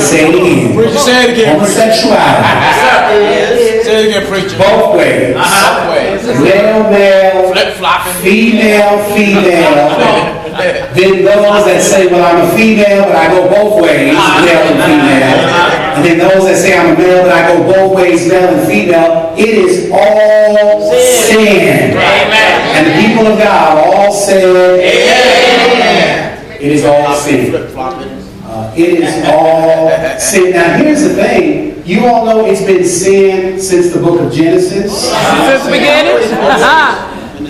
say it again. Preacher, say it again. Homosexuality. Say it again, preacher. Both ways. Both ways. Male, male. Flip-flopping. Female, female. Then those that say, well, I'm a female, but I go both ways, male and female. And then those that say I'm a male, but I go both ways, male and female. It is all sin. Amen. And the people of God all say, amen. It is all sin. It is all sin. Now, here's the thing. You all know it's been sin since the book of Genesis. Since the beginning?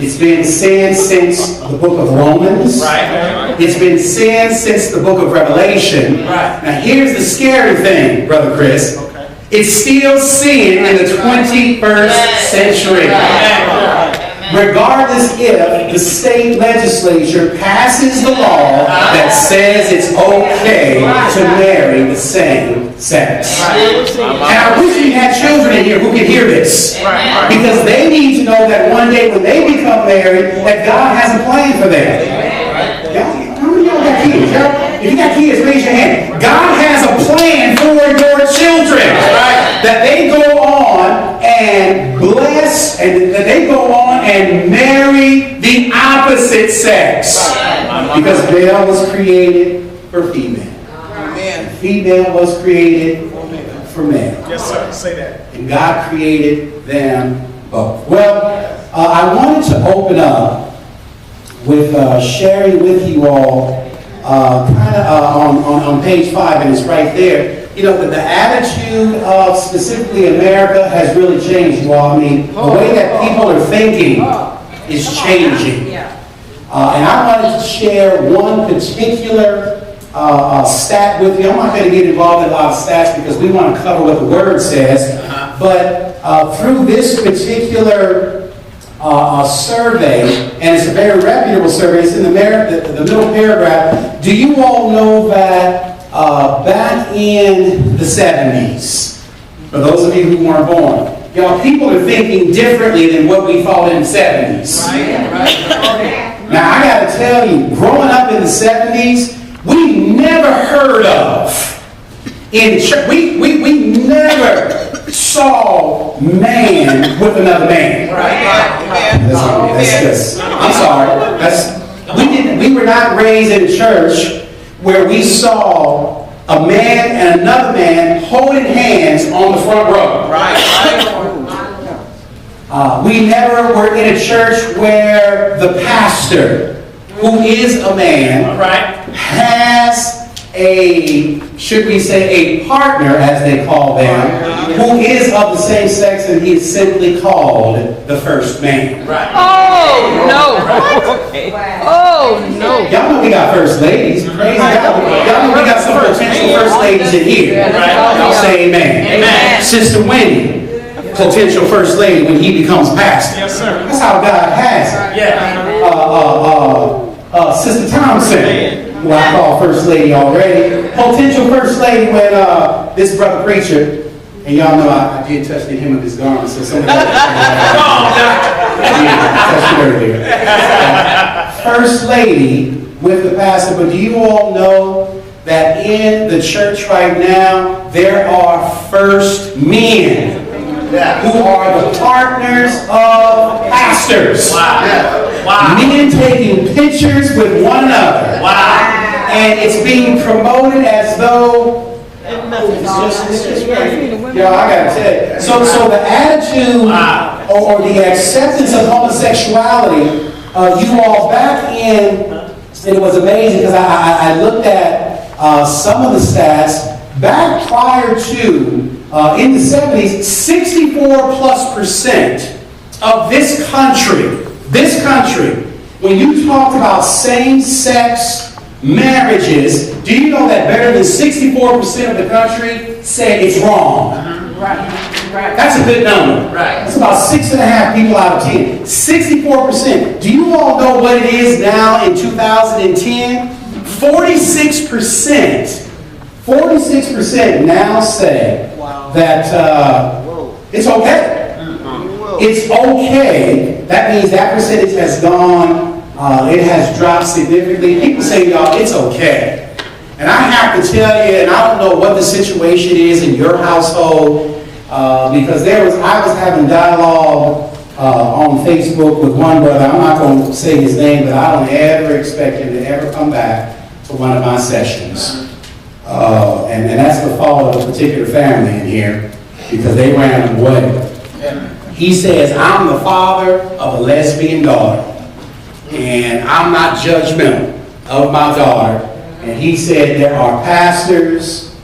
It's been sin since the book of Romans. Right. It's been sin since the book of Revelation. Right. Now here's the scary thing, Brother Chris. Okay. It's still sin in the 21st century. Regardless if the state legislature passes the law that says it's okay to marry the same sex. And I wish we had children in here who could hear this. Because they need to know that one day when they become married, that God has a plan for them. How many of y'all got kids? If you got kids, raise your hand. God has a plan for your children. That they go on and bless, and that they go on and marry the opposite sex. Because male was created for female. And female was created for male. Yes, sir. Say that. And God created them both. Well, I wanted to open up with sharing with you all on page 5, and it's right there. You know, the attitude of specifically America has really changed, you all. I mean, the way that people are thinking is changing. And I wanted to share one particular stat with you. I'm not going to get involved in a lot of stats because we want to cover what the Word says. But through this particular survey, and it's a very reputable survey, it's in the middle paragraph. Do you all know that back in the 70s, for those of you who weren't born, y'all, people are thinking differently than what we thought in the 70s. Now, I got to tell you, growing up in the 70s, we never heard of in church. We never saw man with another man. I'm sorry. We were not raised in a church where we saw a man and another man holding hands on the front row. We never were in a church where the pastor, who is a man, has a, should we say, a partner, as they call them, who is of the same sex, and he is simply called the first man. Oh, no. Oh, no. Y'all know we got first ladies. Praise God. Y'all know we got some potential first ladies in here. Y'all say amen. Amen. Sister Winnie, potential first lady when he becomes pastor. Yes, sir. That's how God has it. Yeah. Sister Thompson, who I call first lady already, potential first lady when this brother preacher, and y'all know I did touch the hem of his garment, so somebody touched it earlier. First lady with the pastor, but do you all know that in the church right now there are first men who are the partners of pastors? Men taking pictures with one another. And it's being promoted as though I gotta tell you. So the attitude or the acceptance of homosexuality, you all back in, and it was amazing because I looked at some of the stats back prior to in the 70s, 64+% of this country, when you talked about same-sex marriages, do you know that better than 64% of the country said it's wrong? That's a good number. That's about 6.5 people out of 10. 64%. Do you all know what it is now in 2010? 46% now say that it's okay. It's okay. That means that percentage has gone, it has dropped significantly. People say, y'all, it's okay. And I have to tell you, and I don't know what the situation is in your household, because I was having dialogue on Facebook with one brother. I'm not going to say his name, but I don't ever expect him to ever come back to one of my sessions. And that's the fault of a particular family in here, because they ran him away. He says, I'm the father of a lesbian daughter, and I'm not judgmental of my daughter. And he said there are pastors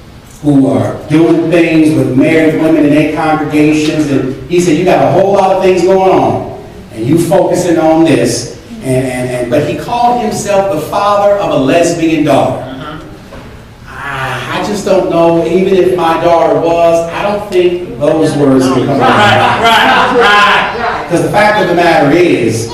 who are doing things with married women in their congregations, and he said you got a whole lot of things going on, and you focusing on this. But he called himself the father of a lesbian daughter. I just don't know, even if my daughter was, I don't think those words can come out. Right. Because the fact of the matter is,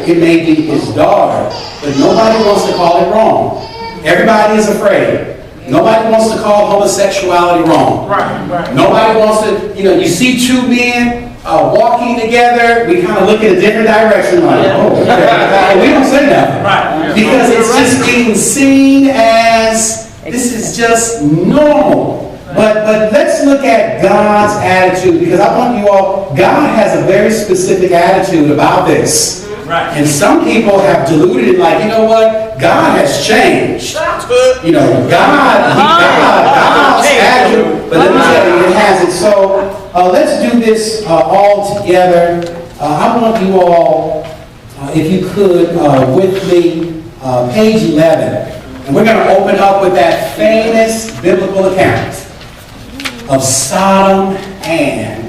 it may be his daughter, but nobody wants to call it wrong. Everybody is afraid. Nobody wants to call homosexuality wrong. Right. Nobody wants to, you see two men walking together, we kind of look in a different direction, like, oh, okay. We don't say nothing. Right. Because it's just being seen as, this is just normal. But let's look at God's attitude, because I want you all, God has a very specific attitude about this. Right. And some people have diluted it like, you know what? God has changed. God's attitude. But let me tell you, it hasn't. So let's do this all together. I want you all, if you could, with me, page 11. And we're going to open up with that famous biblical account of Sodom and